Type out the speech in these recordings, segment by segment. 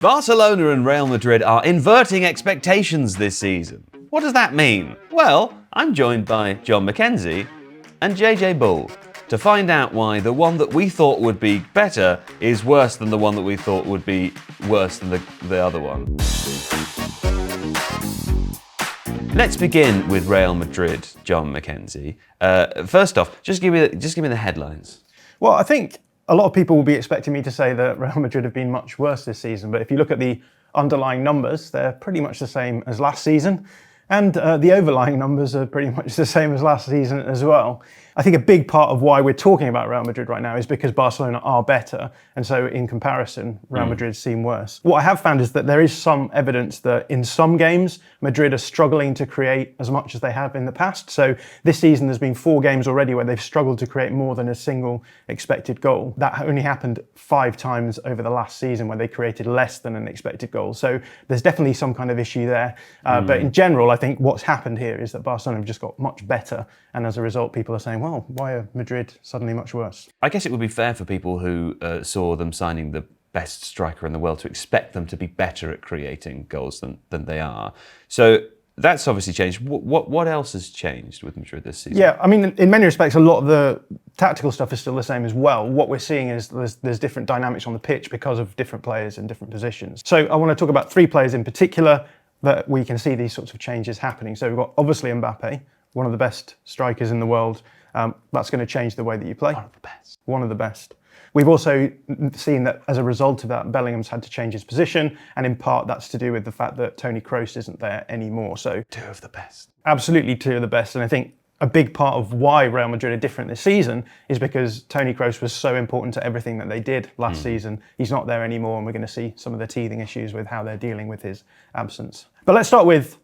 Barcelona and Real Madrid are inverting expectations this season. What does that mean? Well, I'm joined by John Mackenzie and JJ Bull to find out why the one that we thought would be better is worse than the one that we thought would be worse than the other one. Let's begin with Real Madrid, John Mackenzie. First off, just give me the headlines. Well, I think a lot of people will be expecting me to say that Real Madrid have been much worse this season, but if you look at the underlying numbers, they're pretty much the same as last season, and the overlying numbers are pretty much the same as last season as well. I think a big part of why we're talking about Real Madrid right now is because Barcelona are better, and so in comparison, Real Madrid seem worse. What I have found is that there is some evidence that in some games, Madrid are struggling to create as much as they have in the past. So this season, there's been 4 games already where they've struggled to create more than a single expected goal. That only happened 5 times over the last season where they created less than an expected goal. So there's definitely some kind of issue there. But in general, I think what's happened here is that Barcelona have just got much better. And as a result, people are saying, well, why are Madrid suddenly much worse? I guess it would be fair for people who saw them signing the best striker in the world to expect them to be better at creating goals than they are. So that's obviously changed. What else has changed with Madrid this season? Yeah, I mean, in many respects, a lot of the tactical stuff is still the same as well. What we're seeing is there's different dynamics on the pitch because of different players in different positions. So I want to talk about 3 players in particular that we can see these sorts of changes happening. So we've got obviously Mbappe, one of the best strikers in the world. That's going to change the way that you play. One of the best. One of the best. We've also seen that as a result of that, Bellingham's had to change his position, and in part that's to do with the fact that Toni Kroos isn't there anymore. So 2 of the best. Absolutely 2 of the best, and I think a big part of why Real Madrid are different this season is because Toni Kroos was so important to everything that they did last season. He's not there anymore, and we're going to see some of the teething issues with how they're dealing with his absence. But let's start with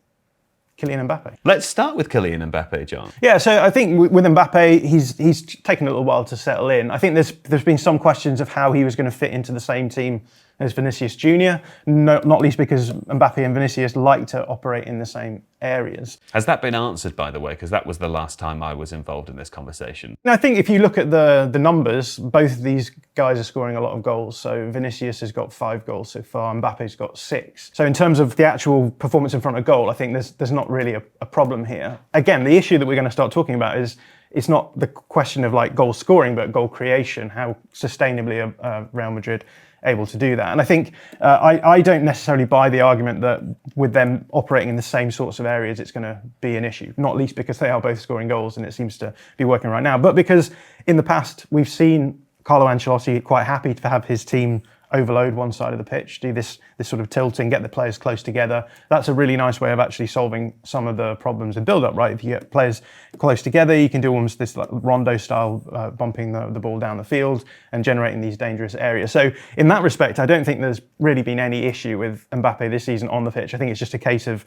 Kylian Mbappe. Let's start with Kylian Mbappe, John. Yeah, so I think with Mbappe, he's taken a little while to settle in. I think there's been some questions of how he was going to fit into the same team as Vinicius Jr., not least because Mbappe and Vinicius like to operate in the same areas. Has that been answered, by the way? Because that was the last time I was involved in this conversation. And I think if you look at the numbers, both of these guys are scoring a lot of goals. So Vinicius has got 5 goals so far, Mbappe's got 6. So in terms of the actual performance in front of goal, I think there's not really a problem here. Again, the issue that we're going to start talking about is it's not the question of like goal scoring, but goal creation. How sustainably are Real Madrid able to do that? And I think I don't necessarily buy the argument that with them operating in the same sorts of areas, it's going to be an issue. Not least because they are both scoring goals and it seems to be working right now, but because in the past we've seen Carlo Ancelotti quite happy to have his team overload one side of the pitch, do this sort of tilting, get the players close together. That's a really nice way of actually solving some of the problems in build-up, right? If you get players close together, you can do almost this like rondo style, bumping the ball down the field and generating these dangerous areas. So in that respect, I don't think there's really been any issue with Mbappe this season on the pitch. I think it's just a case of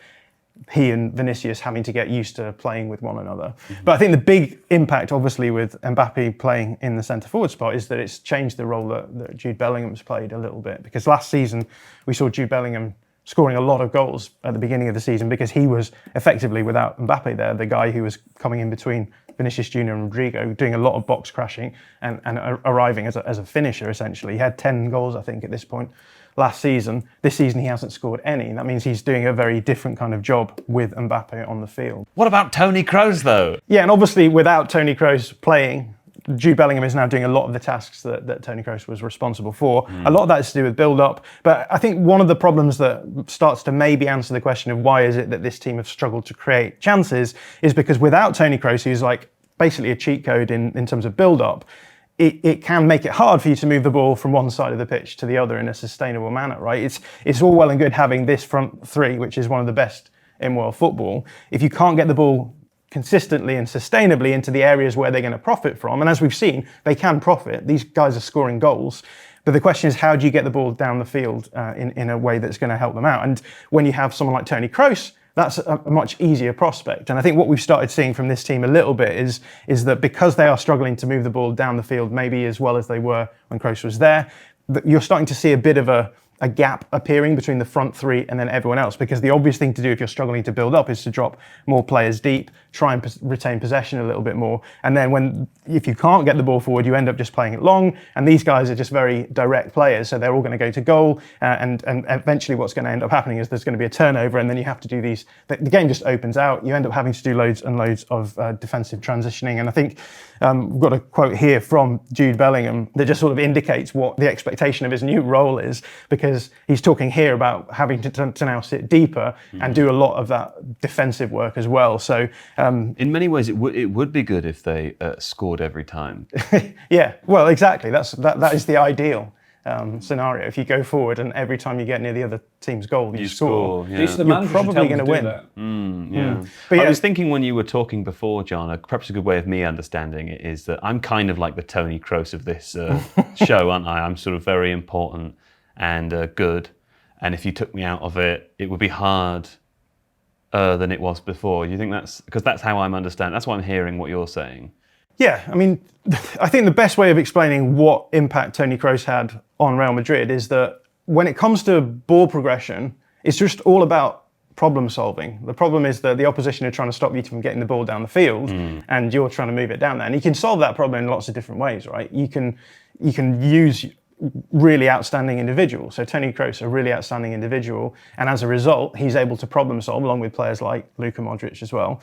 he and Vinicius having to get used to playing with one another. But I think the big impact, obviously, with Mbappe playing in the centre-forward spot is that it's changed the role that Jude Bellingham's played a little bit. Because last season, we saw Jude Bellingham scoring a lot of goals at the beginning of the season because he was effectively, without Mbappe there, the guy who was coming in between Vinicius Jr. and Rodrigo, doing a lot of box crashing and arriving as a finisher, essentially. He had 10 goals, I think, at this point last season. This season he hasn't scored any. That means he's doing a very different kind of job with Mbappe on the field. What about Toni Kroos, though? Yeah, and obviously without Toni Kroos playing, Jude Bellingham is now doing a lot of the tasks that Toni Kroos was responsible for. A lot of that is to do with build-up, but I think one of the problems that starts to maybe answer the question of why is it that this team have struggled to create chances is because without Toni Kroos, who's like basically a cheat code in terms of build-up, it can make it hard for you to move the ball from one side of the pitch to the other in a sustainable manner, right? It's all well and good having this front 3, which is one of the best in world football. If you can't get the ball consistently and sustainably into the areas where they're going to profit from, and as we've seen, they can profit. These guys are scoring goals. But the question is, how do you get the ball down the field in a way that's going to help them out? And when you have someone like Toni Kroos, that's a much easier prospect. And I think what we've started seeing from this team a little bit is that because they are struggling to move the ball down the field maybe as well as they were when Kroos was there, you're starting to see a bit of a a gap appearing between the front three and then everyone else, because the obvious thing to do if you're struggling to build up is to drop more players deep, try and retain possession a little bit more, and then if you can't get the ball forward, you end up just playing it long, and these guys are just very direct players, so they're all going to go to goal, and eventually what's going to end up happening is there's going to be a turnover, and then you have to do these, the game just opens out, you end up having to do loads and loads of defensive transitioning, and I think we've got a quote here from Jude Bellingham that just sort of indicates what the expectation of his new role is, because he's talking here about having to now sit deeper and do a lot of that defensive work as well. So in many ways, it would be good if they scored every time. Yeah, well, exactly. That is the ideal scenario. If you go forward and every time you get near the other team's goal, you score. Yeah. You're probably going to win. But I was thinking when you were talking before, John, perhaps a good way of me understanding it is that I'm kind of like the Toni Kroos of this show, aren't I? I'm sort of very important and good, and if you took me out of it, it would be harder than it was before. You think that's because that's how I'm understanding? That's why I'm hearing what you're saying. Yeah, I mean, I think the best way of explaining what impact Toni Kroos had on Real Madrid is that when it comes to ball progression, it's just all about problem solving. The problem is that the opposition are trying to stop you from getting the ball down the field, and you're trying to move it down there. And you can solve that problem in lots of different ways, right? You can use really outstanding individual. So Toni Kroos, a really outstanding individual, and as a result, he's able to problem solve along with players like Luka Modric as well,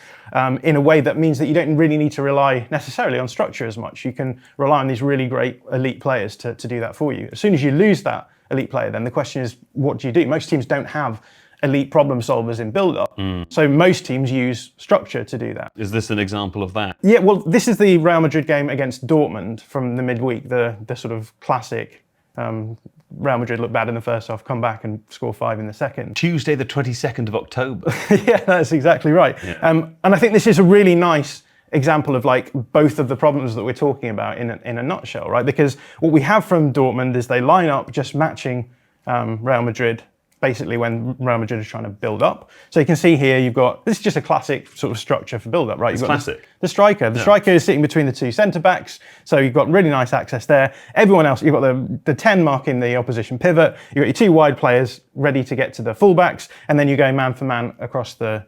in a way that means that you don't really need to rely necessarily on structure as much. You can rely on these really great elite players to do that for you. As soon as you lose that elite player, then the question is, what do you do? Most teams don't have elite problem solvers in build-up. So most teams use structure to do that. Is this an example of that? Yeah, well, this is the Real Madrid game against Dortmund from the midweek, the sort of classic Real Madrid look bad in the first half, come back and score 5 in the second. Tuesday the 22nd of October. Yeah, that's exactly right. Yeah. And I think this is a really nice example of like both of the problems that we're talking about in a nutshell, right? Because what we have from Dortmund is they line up just matching Real Madrid basically when Real Madrid is trying to build up. So you can see here you've got, this is just a classic sort of structure for build up, right? It's You've got classic. The striker. The striker is sitting between the two centre backs. So you've got really nice access there. Everyone else, you've got the 10 marking the opposition pivot. You've got your two wide players ready to get to the fullbacks. And then you go man for man across the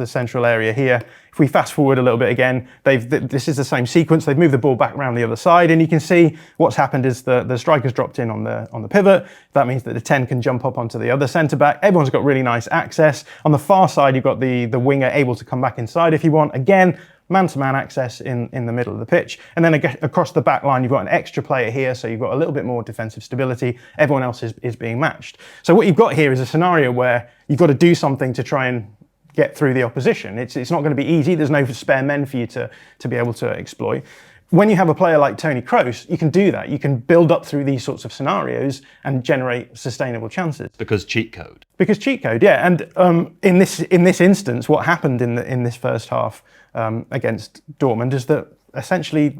central area here. If we fast forward a little bit again, this is the same sequence. They've moved the ball back around the other side, and you can see what's happened is the striker's dropped in on the pivot. That means that the 10 can jump up onto the other centre back. Everyone's got really nice access. On the far side, you've got the winger able to come back inside if you want. Again, man-to-man access in the middle of the pitch. And then across the back line, you've got an extra player here, so you've got a little bit more defensive stability. Everyone else is being matched. So what you've got here is a scenario where you've got to do something to try and get through the opposition. It's not going to be easy. There's no spare men for you to be able to exploit. When you have a player like Toni Kroos, you can do that. You can build up through these sorts of scenarios and generate sustainable chances. Because cheat code. Because cheat code, yeah. And in this instance, what happened in this first half against Dortmund is that essentially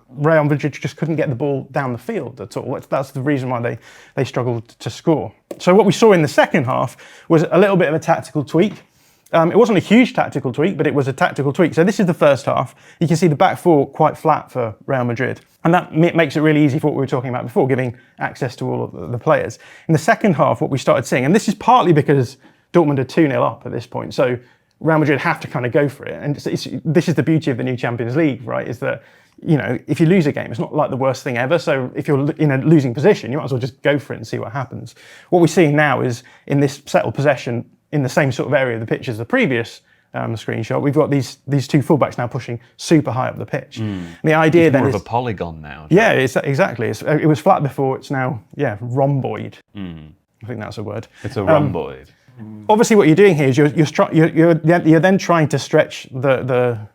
Real Madrid just couldn't get the ball down the field at all. That's the reason why they struggled to score. So what we saw in the second half was a little bit of a tactical tweak. It wasn't a huge tactical tweak, but it was a tactical tweak. So this is the first half. You can see the back four quite flat for Real Madrid. And that makes it really easy for what we were talking about before, giving access to all of the players. In the second half, what we started seeing, and this is partly because Dortmund are 2-0 up at this point, so Real Madrid have to kind of go for it. And this is the beauty of the new Champions League, right, is that, you know, if you lose a game, it's not like the worst thing ever. So if you're in a losing position, you might as well just go for it and see what happens. What we're seeing now is in this settled possession, in the same sort of area of the pitch as the previous screenshot, we've got these two fullbacks now pushing super high up the pitch. And the idea it's then more is of a polygon now. Yeah, exactly. It was flat before. It's now rhomboid. I think that's a word. It's a rhomboid. Obviously, what you're doing here is you're then trying to stretch the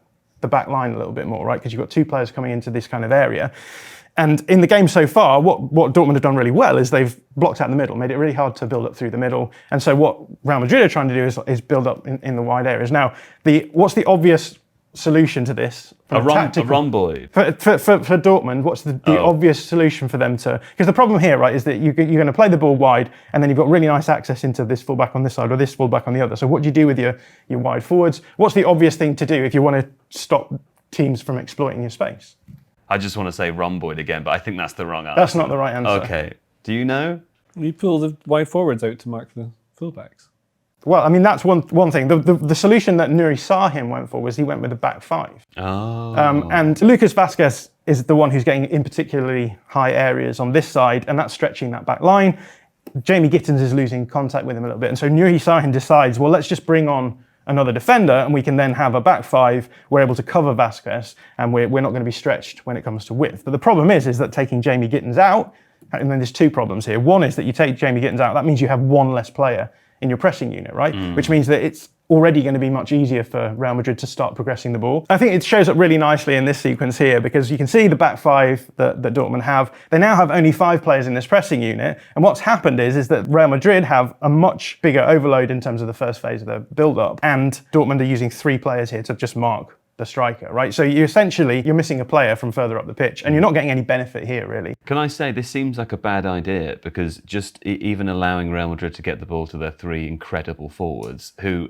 back line a little bit more, right? Because you've got two players coming into this kind of area. And in the game so far, what Dortmund have done really well is they've blocked out the middle, made it really hard to build up through the middle. And so what Real Madrid are trying to do is build up in the wide areas. Now, what's the obvious solution to this? A rhomboid. For Dortmund, what's the obvious solution for them to... Because the problem here, right, is that you're going to play the ball wide, and then you've got really nice access into this fullback on this side or this fullback on the other. So what do you do with your wide forwards? What's the obvious thing to do if you want to stop teams from exploiting your space? I just want to say rhomboid again, but I think that's the wrong answer. That's not the right answer. Okay. Do you know? You pull the wide forwards out to mark the fullbacks. Well, I mean, that's one thing. The solution that Nuri Sahin went for was he went with a back five. Oh. And Lucas Vazquez is the one who's getting in particularly high areas on this side, and that's stretching that back line. Jamie Gittins is losing contact with him a little bit. And so Nuri Sahin decides, well, let's just bring on another defender, and we can then have a back five. We're able to cover Vazquez, and we're not going to be stretched when it comes to width. But the problem is that taking Jamie Gittins out, and then there's two problems here. One is that you take Jamie Gittins out, that means you have one less player in your pressing unit, right? Which means that it's already going to be much easier for Real Madrid to start progressing the ball. I think it shows up really nicely in this sequence here because you can see the back five that Dortmund have. They now have only 5 players in this pressing unit. And what's happened is that Real Madrid have a much bigger overload in terms of the first phase of their build-up. And Dortmund are using 3 players here to just mark the striker, right? So you're missing a player from further up the pitch and you're not getting any benefit here, really. Can I say this seems like a bad idea because just even allowing Real Madrid to get the ball to their 3 incredible forwards who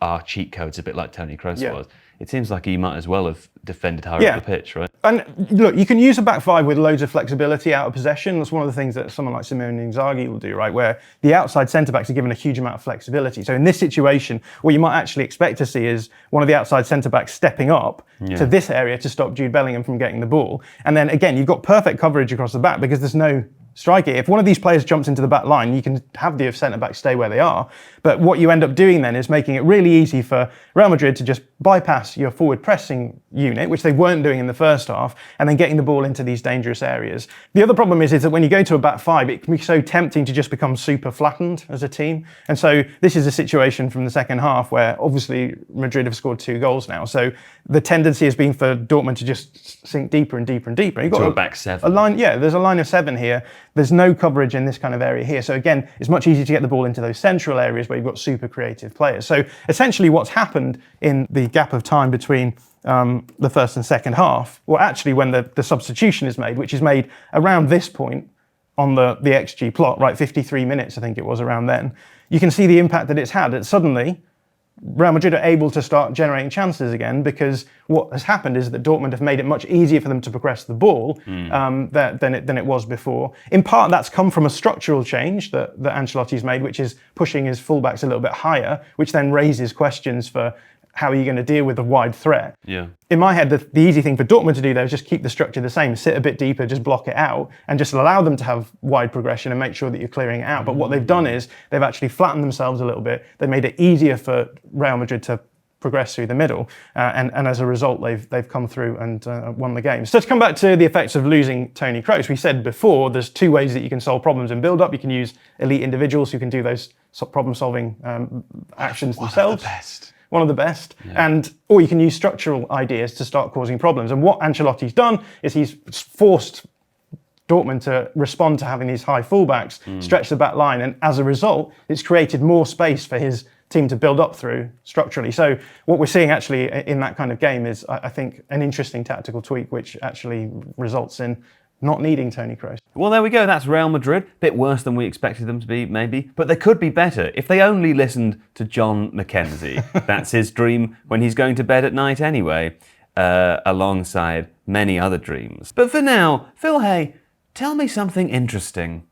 are cheat codes a bit like Toni Kroos was, it seems like he might as well have defended higher up the pitch, right? And look, you can use a back five with loads of flexibility out of possession. That's one of the things that someone like Simone Inzaghi will do, right? Where the outside centre-backs are given a huge amount of flexibility. So in this situation, what you might actually expect to see is one of the outside centre-backs stepping up to this area to stop Jude Bellingham from getting the ball. And then again, you've got perfect coverage across the back because there's no striker. If one of these players jumps into the back line, you can have the centre-backs stay where they are. But what you end up doing then is making it really easy for Real Madrid to just bypass your forward pressing unit, which they weren't doing in the first half, and then getting the ball into these dangerous areas. The other problem is that when you go to a back five, it can be so tempting to just become super flattened as a team. And so this is a situation from the second half where obviously Madrid have scored 2 goals now. So the tendency has been for Dortmund to just sink deeper and deeper and deeper. You've got a back 7. There's a line of 7 here. There's no coverage in this kind of area here. So again, it's much easier to get the ball into those central areas where you've got super creative players. So essentially what's happened in the gap of time between the first and second half, well actually when the substitution is made, which is made around this point on the XG plot, right, 53 minutes I think it was around then, you can see the impact that it's had. That suddenly Real Madrid are able to start generating chances again because what has happened is that Dortmund have made it much easier for them to progress the ball than it was before. In part, that's come from a structural change that Ancelotti's made, which is pushing his fullbacks a little bit higher, which then raises questions for how are you going to deal with the wide threat? Yeah. In my head, the easy thing for Dortmund to do there is just keep the structure the same, sit a bit deeper, just block it out, and just allow them to have wide progression and make sure that you're clearing it out. But what they've done is they've actually flattened themselves a little bit. They made it easier for Real Madrid to progress through the middle, and as a result, they've come through and won the game. So to come back to the effects of losing Toni Kroos, we said before there's 2 ways that you can solve problems in build-up. You can use elite individuals who can do those problem-solving actions themselves. One of the best. Or you can use structural ideas to start causing problems. And what Ancelotti's done is he's forced Dortmund to respond to having these high fullbacks, stretch the back line, and as a result, it's created more space for his team to build up through structurally. So what we're seeing actually in that kind of game is, I think, an interesting tactical tweak, which actually results in not needing Toni Kroos. Well, there we go. That's Real Madrid. Bit worse than we expected them to be, maybe. But they could be better if they only listened to John Mackenzie. That's his dream when he's going to bed at night anyway, alongside many other dreams. But for now, Phil Hay, tell me something interesting.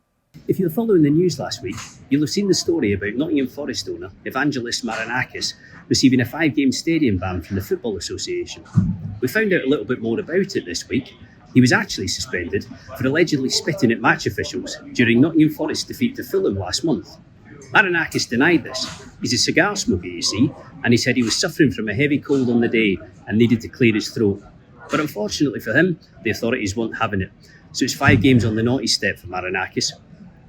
If you were following the news last week, you'll have seen the story about Nottingham Forest owner Evangelos Marinakis receiving a 5-game stadium ban from the Football Association. We found out a little bit more about it this week. He was actually suspended for allegedly spitting at match officials during Nottingham Forest's defeat to Fulham last month. Marinakis denied this. He's a cigar smoker, you see, and he said he was suffering from a heavy cold on the day and needed to clear his throat. But unfortunately for him, the authorities weren't having it. So it's 5 games on the naughty step for Marinakis.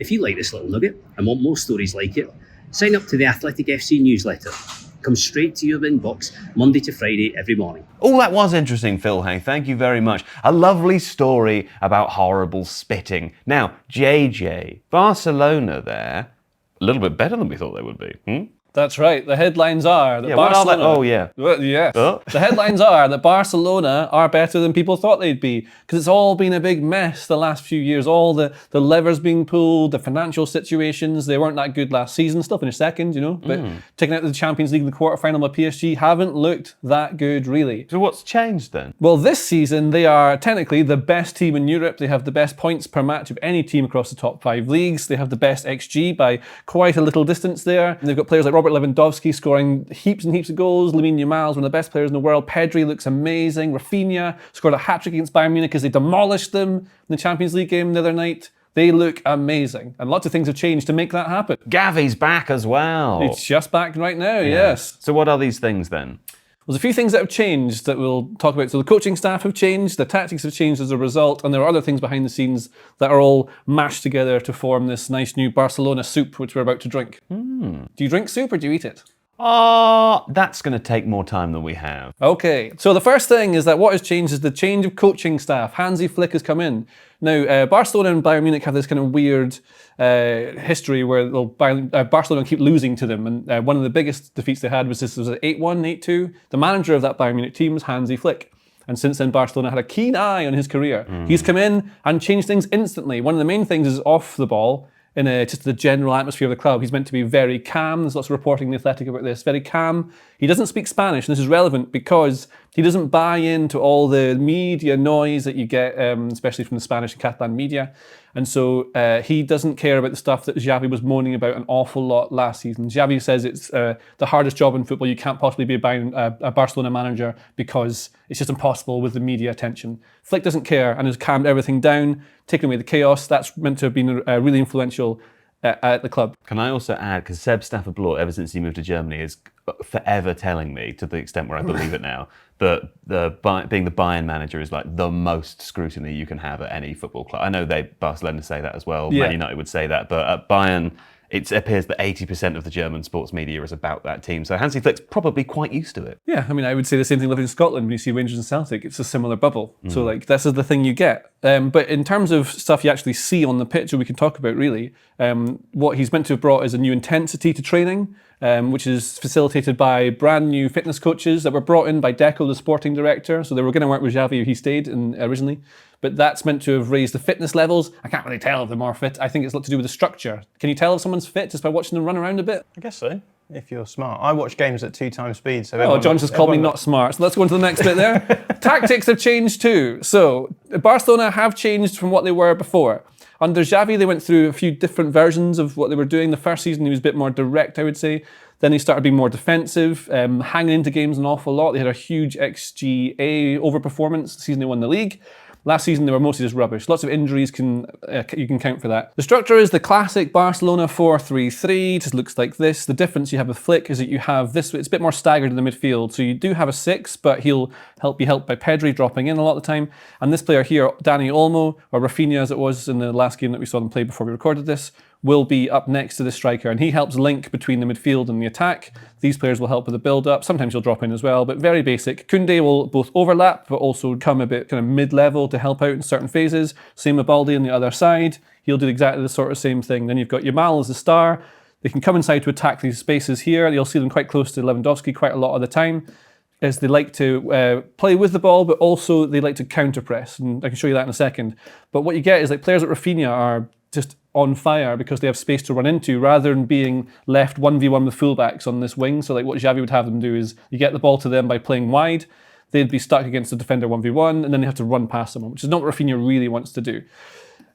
If you like this little nugget and want more stories like it, sign up to the Athletic FC newsletter. Comes straight to your inbox Monday to Friday every morning. Oh, that was interesting, Phil Hay. Thank you very much. A lovely story about horrible spitting. Now, JJ, Barcelona there, a little bit better than we thought they would be. That's right. The headlines are that Yeah, what are they? Barcelona... Oh, yeah. Well, yes. Oh. The headlines are that Barcelona are better than people thought they'd be, because it's all been a big mess the last few years. All the levers being pulled, the financial situations. They weren't that good last season. Still finished second, but taking out the Champions League in the quarterfinal by PSG haven't looked that good, really. So what's changed then? Well, this season they are technically the best team in Europe. They have the best points per match of any team across the top 5 leagues. They have the best XG by quite a little distance there. And they've got players like Robert Lewandowski scoring heaps and heaps of goals. Lamine Yamal's one of the best players in the world. Pedri looks amazing. Rafinha scored a hat-trick against Bayern Munich as they demolished them in the Champions League game the other night. They look amazing. And lots of things have changed to make that happen. Gavi's back as well. It's just back right now, yes. So what are these things then? There's a few things that have changed that we'll talk about. So the coaching staff have changed, the tactics have changed as a result, and there are other things behind the scenes that are all mashed together to form this nice new Barcelona soup, which we're about to drink. Do you drink soup or do you eat it? That's going to take more time than we have. Okay, so the first thing is that what has changed is the change of coaching staff. Hansi Flick has come in. Now, Barcelona and Bayern Munich have this kind of weird history where Barcelona keep losing to them. And one of the biggest defeats they had was this was 8-1, 8-2. The manager of that Bayern Munich team was Hansi Flick. And since then, Barcelona had a keen eye on his career. He's come in and changed things instantly. One of the main things is off the ball. In just the general atmosphere of the club. He's meant to be very calm. There's lots of reporting in The Athletic about this. Very calm. He doesn't speak Spanish, and this is relevant because he doesn't buy into all the media noise that you get, especially from the Spanish and Catalan media. And so he doesn't care about the stuff that Xavi was moaning about an awful lot last season. Xavi says it's the hardest job in football. You can't possibly be a Barcelona manager because it's just impossible with the media attention. Flick doesn't care and has calmed everything down, taken away the chaos. That's meant to have been really influential at the club. Can I also add, because Seb Stafford-Blor, ever since he moved to Germany, is forever telling me, to the extent where I believe it now, that being the Bayern manager is like the most scrutiny you can have at any football club. I know Barcelona say that as well. Yeah. Man United would say that, but at Bayern, it appears that 80% of the German sports media is about that team. So Hansi Flick's probably quite used to it. Yeah, I mean, I would say the same thing living in Scotland when you see Rangers and Celtic. It's a similar bubble. So, this is the thing you get. But in terms of stuff you actually see on the pitch, that we can talk about really, what he's meant to have brought is a new intensity to training, which is facilitated by brand new fitness coaches that were brought in by Deco, the sporting director. So they were going to work with Xavi, he stayed originally. But that's meant to have raised the fitness levels. I can't really tell if they're more fit. I think it's a lot to do with the structure. Can you tell if someone's fit just by watching them run around a bit? I guess so, if you're smart. I watch games at 2 times speed. So Oh, John just called me not smart. So let's go on to the next bit there. Tactics have changed too. So Barcelona have changed from what they were before. Under Xavi, they went through a few different versions of what they were doing. The first season, he was a bit more direct, I would say. Then he started being more defensive, hanging into games an awful lot. They had a huge XGA overperformance the season they won the league. Last season, they were mostly just rubbish. Lots of injuries, you can count for that. The structure is the classic Barcelona 4-3-3. It just looks like this. The difference you have with Flick is that you have this, it's a bit more staggered in the midfield. So you do have a 6, but he'll be helped by Pedri dropping in a lot of the time. And this player here, Dani Olmo, or Rafinha as it was in the last game that we saw them play before we recorded this, will be up next to the striker, and he helps link between the midfield and the attack. These players will help with the build-up. Sometimes he'll drop in as well, but very basic. Koundé will both overlap, but also come a bit kind of mid-level to help out in certain phases. Same with Baldi on the other side. He'll do exactly the sort of same thing. Then you've got Yamal as the star. They can come inside to attack these spaces here. You'll see them quite close to Lewandowski quite a lot of the time, as they like to play with the ball, but also they like to counter-press, and I can show you that in a second. But what you get is like players like Rafinha are just on fire because they have space to run into rather than being left 1v1 with fullbacks on this wing. So like what Xavi would have them do is you get the ball to them by playing wide, they'd be stuck against the defender 1v1 and then they have to run past someone, which is not what Rafinha really wants to do.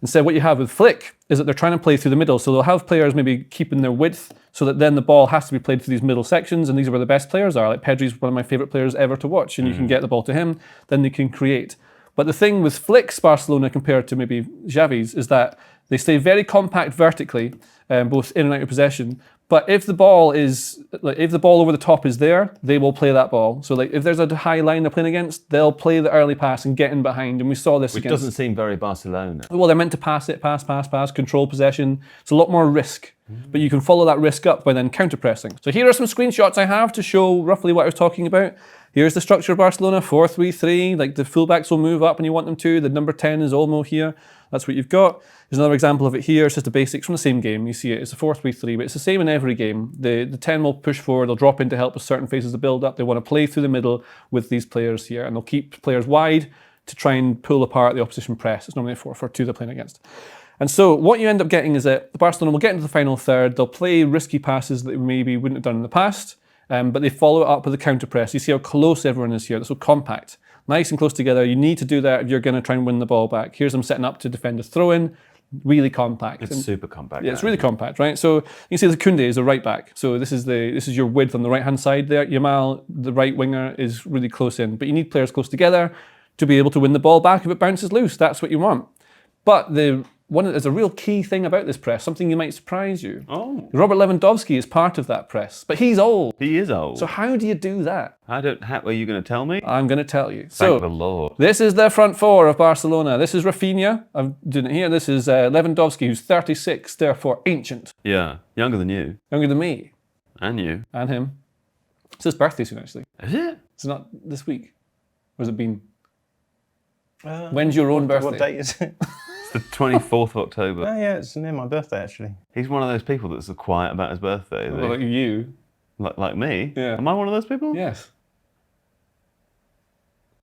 Instead, what you have with Flick is that they're trying to play through the middle. So they'll have players maybe keeping their width so that then the ball has to be played through these middle sections, and these are where the best players are. Like Pedri's one of my favourite players ever to watch, and you can get the ball to him, then they can create. But the thing with Flick's Barcelona compared to maybe Xavi's is that they stay very compact vertically, both in and out of possession. But if the ball over the top is there, they will play that ball. So like if there's a high line they're playing against, they'll play the early pass and get in behind. And we saw this Which doesn't seem very Barcelona. Well, they're meant to pass it, pass, control possession. It's a lot more risk. But you can follow that risk up by then counter-pressing. So here are some screenshots I have to show roughly what I was talking about. Here's the structure of Barcelona, 4-3-3. Like the fullbacks will move up when you want them to. The number 10 is Olmo here. That's what you've got. There's another example of it here. It's just the basics from the same game. You see it. It's a 4-3-3, but it's the same in every game. The 10 will push forward. They'll drop in to help with certain phases of build-up. They want to play through the middle with these players here, and they'll keep players wide to try and pull apart the opposition press. It's normally a 4-4-2 they're playing against. And so what you end up getting is that Barcelona will get into the final third. They'll play risky passes that they maybe wouldn't have done in the past, but they follow it up with a counter press. You see how close everyone is here. They're so compact, nice and close together. You need to do that if you're going to try and win the ball back. Here's them setting up to defend a throw-in. Really compact. It's super compact. Yeah, it's really compact, right? So you can see the Koundé is a right back. So this is your width on the right-hand side there. Yamal, the right winger, is really close in. But you need players close together to be able to win the ball back if it bounces loose. That's what you want. But there's a real key thing about this press, something that might surprise you. Oh. Robert Lewandowski is part of that press, but he's old. He is old. So how do you do that? Are you going to tell me? I'm going to tell you. Thank the Lord. This is the front four of Barcelona. This is Rafinha. I'm doing it here. This is Lewandowski, who's 36, therefore ancient. Yeah, younger than you. Younger than me. And you. And him. It's his birthday soon, actually. Is it? It's not this week. Or has it been? When's your own birthday? What date is it? The 24th of October. Oh yeah, it's near my birthday actually. He's one of those people that's quiet about his birthday. Well, like you. Like me? Yeah. Am I one of those people? Yes.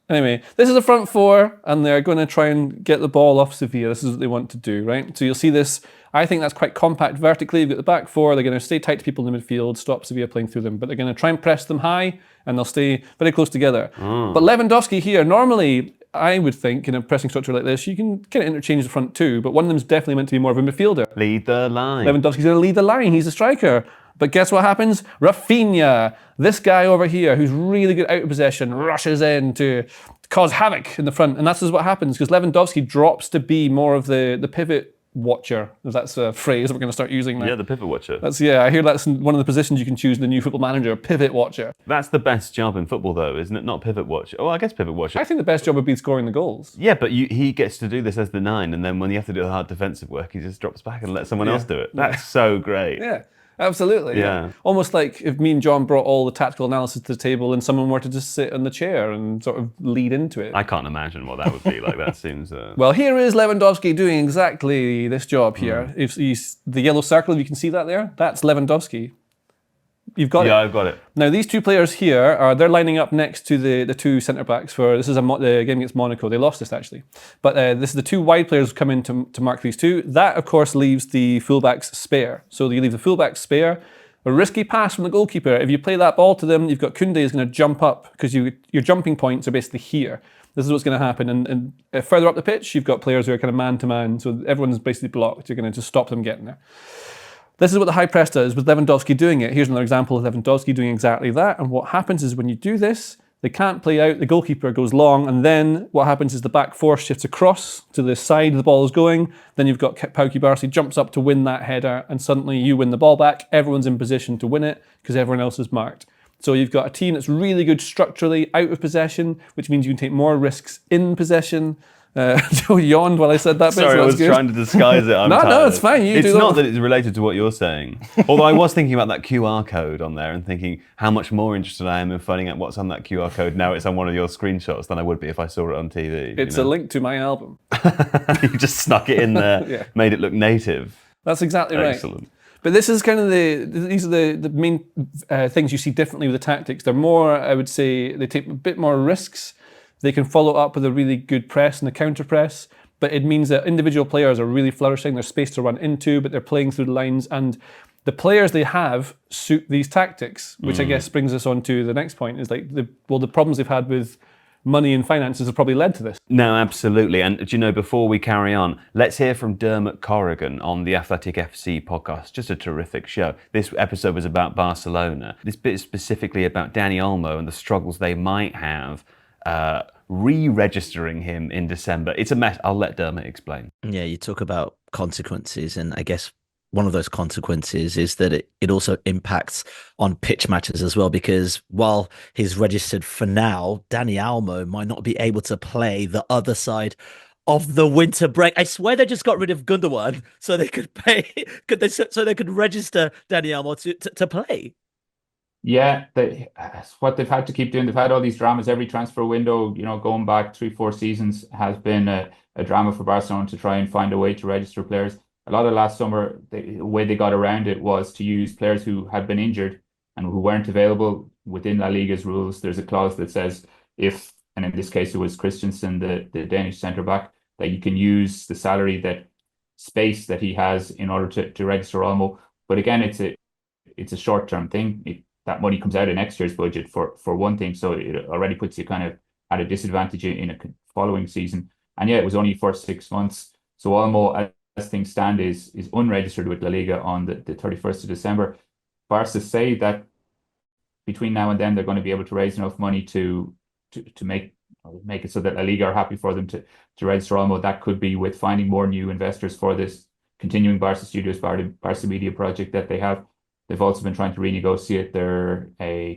Anyway, this is the front four, and they're going to try and get the ball off Sevilla. This is what they want to do, right? So you'll see this. I think that's quite compact vertically. You've got the back four. They're going to stay tight to people in the midfield, stop Sevilla playing through them. But they're going to try and press them high, and they'll stay very close together. But Lewandowski here, normally, I would think in a pressing structure like this, you can kind of interchange the front two, but one of them's definitely meant to be more of a midfielder. Lead the line. Lewandowski's going to lead the line. He's a striker. But guess what happens? Rafinha, this guy over here who's really good out of possession, rushes in to cause havoc in the front. And that's just what happens because Lewandowski drops to be more of the pivot watcher, if that's a phrase we're going to start using now. Yeah, the pivot watcher. I hear that's one of the positions you can choose in the new Football Manager, pivot watcher. That's the best job in football, though, isn't it? Not pivot watcher. Oh, I guess pivot watcher. I think the best job would be scoring the goals. Yeah, but he gets to do this as the 9, and then when you have to do the hard defensive work, he just drops back and lets someone else do it. That's so great. Yeah. Absolutely. Yeah. Almost like if me and John brought all the tactical analysis to the table and someone were to just sit on the chair and sort of lead into it. I can't imagine what that would be like. That seems... Well, here is Lewandowski doing exactly this job here. If the yellow circle, if you can see that there, that's Lewandowski. You've got it. Yeah, I've got it. Now, these two players here, they're lining up next to the two centre-backs for, this is the game against Monaco. They lost this, actually. But this is the two wide players who come in to mark these two. That, of course, leaves the fullbacks spare. So you leave the fullbacks spare. A risky pass from the goalkeeper. If you play that ball to them, you've got Koundé is going to jump up because your jumping points are basically here. This is what's going to happen. And further up the pitch, you've got players who are kind of man-to-man. So everyone's basically blocked. You're going to just stop them getting there. This is what the high press does with Lewandowski doing it. Here's another example of Lewandowski doing exactly that. And what happens is when you do this, they can't play out, the goalkeeper goes long, and then what happens is the back four shifts across to the side the ball is going. Then you've got Pau Cubarsí jumps up to win that header, and suddenly you win the ball back. Everyone's in position to win it because everyone else is marked. So you've got a team that's really good structurally out of possession, which means you can take more risks in possession. Joe yawned while I said that bit. Sorry, so I was good. trying to disguise it. No, it's fine. It's not that it's related to what you're saying. Although I was thinking about that QR code on there and thinking how much more interested I am in finding out what's on that QR code now it's on one of your screenshots than I would be if I saw it on TV. It's a link to my album. You just snuck it in there, made it look native. That's exactly right. Excellent. But this is kind of these are the main things you see differently with the tactics. They're more, I would say, they take a bit more risks. They can follow up with a really good press and a counter press, but it means that individual players are really flourishing. There's space to run into, but they're playing through the lines. And the players they have suit these tactics, which I guess brings us on to the next point, is like the problems they've had with money and finances have probably led to this. No, absolutely. And do you know, before we carry on, let's hear from Dermot Corrigan on the Athletic FC podcast. Just a terrific show. This episode was about Barcelona. This bit is specifically about Dani Olmo and the struggles they might have re-registering him in December. It's a mess. I'll let Dermot explain. Yeah, you talk about consequences, and I guess one of those consequences is that it also impacts on pitch matters as well, because while he's registered for now, Dani Olmo might not be able to play the other side of the winter break. I swear they just got rid of Gundogan so they could pay, so they could register Dani Olmo to play. Yeah, that's what they've had to keep doing. They've had all these dramas every transfer window, going back 3-4 seasons has been a drama for Barcelona to try and find a way to register players. A lot of last summer, the way they got around it was to use players who had been injured and who weren't available within La Liga's rules. There's a clause that says if, and in this case it was Christensen, the Danish centre back, that you can use the salary space that he has in order to register Olmo. But again, it's a short-term thing. That money comes out of next year's budget for one thing, so it already puts you kind of at a disadvantage in a following season. And yeah, it was only for 6 months. So Olmo, as things stand, is unregistered with La Liga on the 31st of December. Barca say that between now and then they're going to be able to raise enough money to make it so that La Liga are happy for them to register Olmo. That could be with finding more new investors for this continuing Barca Studios, Barca Media project that they have. They've also been trying to renegotiate their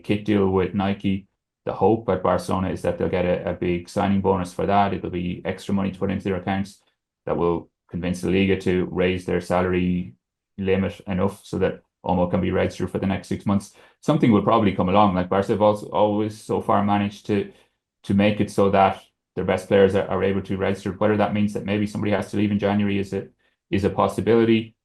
kit deal with Nike. The hope at Barcelona is that they'll get a big signing bonus for that. It'll be extra money to put into their accounts that will convince the Liga to raise their salary limit enough so that Olmo can be registered for the next 6 months. Something will probably come along. Like Barca have also always so far managed to make it so that their best players are able to register. Whether that means that maybe somebody has to leave in January is a possibility.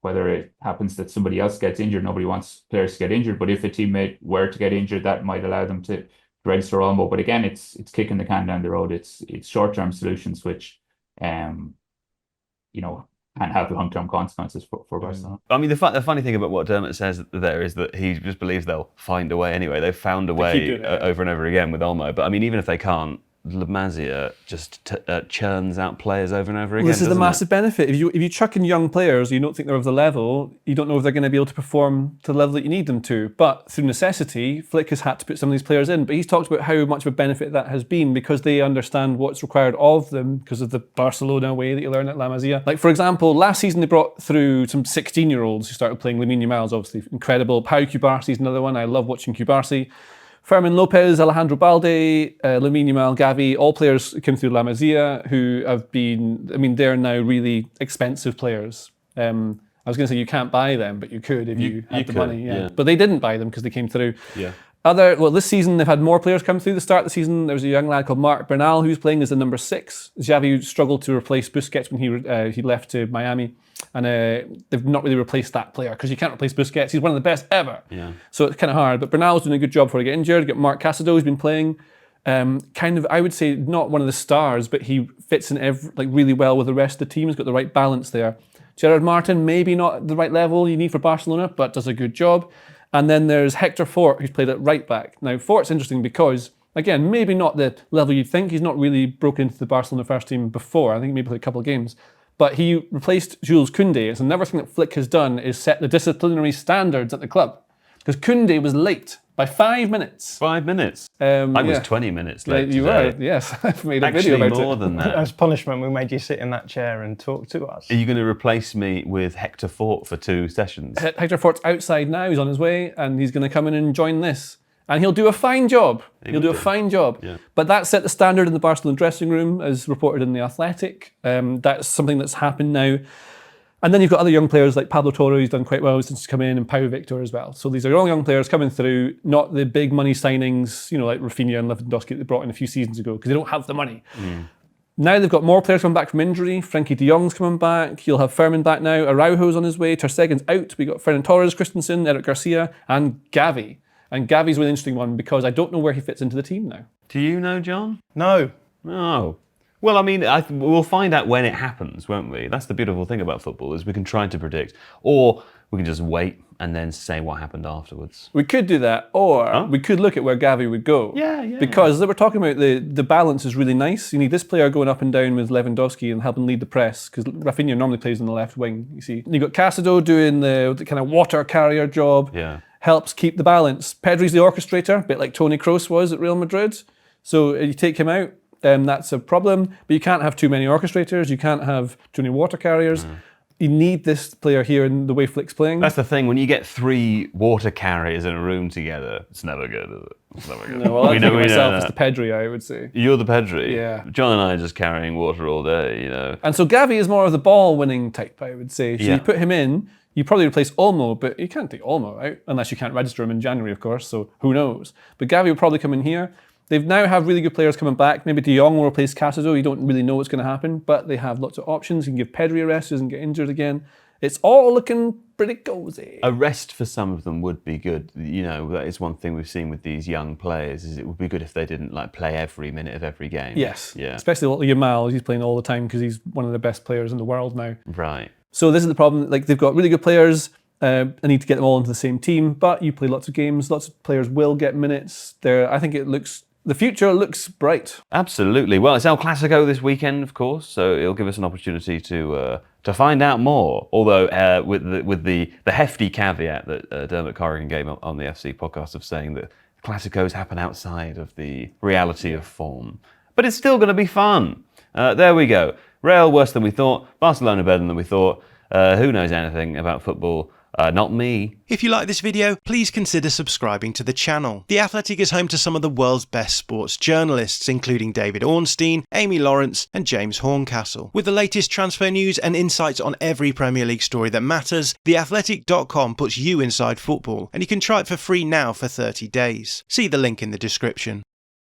Whether it happens that somebody else gets injured, nobody wants players to get injured. But if a teammate were to get injured, that might allow them to register Olmo. But again, it's kicking the can down the road. It's short-term solutions which, can have long-term consequences for Barcelona. I mean, the funny thing about what Dermot says there is that he just believes they'll find a way anyway. They've found a way over and over again with Olmo. But I mean, even if they can't, Masia just churns out players over and over again. This is the massive benefit. If you chuck in young players, you don't think they're of the level, you don't know if they're going to be able to perform to the level that you need them to. But through necessity, Flick has had to put some of these players in. But he's talked about how much of a benefit that has been because they understand what's required of them because of the Barcelona way that you learn at La Masia. Like, for example, last season they brought through some 16-year-olds who started playing Lamine Yamal's obviously incredible. Pau Cubarsí is another one. I love watching Cubarsí. Fermin Lopez, Alejandro Balde, Lamine Yamal, Gavi, all players who came through La Masia who have been, they're now really expensive players. I was going to say you can't buy them, but you could if you had the money. Yeah. But they didn't buy them because they came through. Yeah. This season they've had more players come through. The start of the season, there was a young lad called Marc Bernal who was playing as the number 6. Xavi struggled to replace Busquets when he left to Miami. And they've not really replaced that player because you can't replace Busquets. He's one of the best ever. Yeah. So it's kind of hard. But Bernal's doing a good job before he get injured. You got Marc Casado who's been playing. I would say not one of the stars, but he fits in really well with the rest of the team. He's got the right balance there. Gerard Martin, maybe not at the right level you need for Barcelona, but does a good job. And then there's Hector Fort, who's played at right back. Now, Fort's interesting because, again, maybe not the level you'd think. He's not really broken into the Barcelona first team before. I think maybe played a couple of games. But he replaced Jules Koundé. It's another thing that Flick has done is set the disciplinary standards at the club. Because Koundé was late by 5 minutes. 5 minutes? I was 20 minutes late You today. were, yes. I've made a video about it. Actually, more than that. As punishment, we made you sit in that chair and talk to us. Are you going to replace me with Hector Fort for 2 sessions? Hector Fort's outside now. He's on his way, and he's going to come in and join this. And he'll do a fine job. He'll do a fine job. Yeah. But that set the standard in the Barcelona dressing room, as reported in The Athletic. That's something that's happened now. And then you've got other young players like Pablo Toro, who's done quite well since he's come in, and Pau Victor as well. So these are all young players coming through, not the big money signings, like Rafinha and Lewandowski that they brought in a few seasons ago, because they don't have the money. Now they've got more players coming back from injury. Frankie de Jong's coming back. You'll have Fermin back now. Araujo's on his way. Ter Stegen's out. We got Ferran Torres, Christensen, Eric Garcia, and Gavi. And Gavi's a really interesting one because I don't know where he fits into the team now. Do you know, John? No. No. Well, we'll find out when it happens, won't we? That's the beautiful thing about football, is we can try to predict. Or we can just wait and then say what happened afterwards. We could do that, or we could look at where Gavi would go. Yeah. Because they were talking about the balance is really nice. You need this player going up and down with Lewandowski and helping lead the press, because Rafinha normally plays on the left wing, you see. You've got Casado doing the kind of water carrier job. Yeah. Helps keep the balance. Pedri's the orchestrator, a bit like Toni Kroos was at Real Madrid. So you take him out, that's a problem. But you can't have too many orchestrators. You can't have too many water carriers. You need this player here in the way Flick's playing. That's the thing. When you get 3 water carriers in a room together, it's never good, is it? No, well, I think of myself as the Pedri, I would say. You're the Pedri. Yeah. John and I are just carrying water all day, you know. And so Gavi is more of the ball-winning type, I would say. So Yeah. you put him in, you probably replace Olmo, but you can't take Olmo out, unless you can't register him in January, of course, so who knows. But Gavi will probably come in here. They've now have really good players coming back. Maybe De Jong will replace Casado. You don't really know what's going to happen, but they have lots of options. You can give Pedri a rest, doesn't get injured again. It's all looking pretty cozy. A rest for some of them would be good. You know, that is one thing we've seen with these young players, is it would be good if they didn't like play every minute of every game. Yes. Yeah. Especially little Yamal, he's playing all the time because he's one of the best players in the world now. Right. So this is the problem. Like, they've got really good players. I need to get them all into the same team, but you play lots of games. Lots of players will get minutes. I think the future looks bright. Absolutely. Well, it's El Clasico this weekend, of course, so it'll give us an opportunity to find out more. Although with the hefty caveat that Dermot Corrigan gave on the FC podcast of saying that Clásicos happen outside of the reality of form, but it's still going to be fun. There we go. Real worse than we thought. Barcelona better than we thought. Who knows anything about football? Not me. If you like this video, please consider subscribing to the channel. The Athletic is home to some of the world's best sports journalists, including David Ornstein, Amy Lawrence and James Horncastle. With the latest transfer news and insights on every Premier League story that matters, theathletic.com puts you inside football, and you can try it for free now for 30 days. See the link in the description.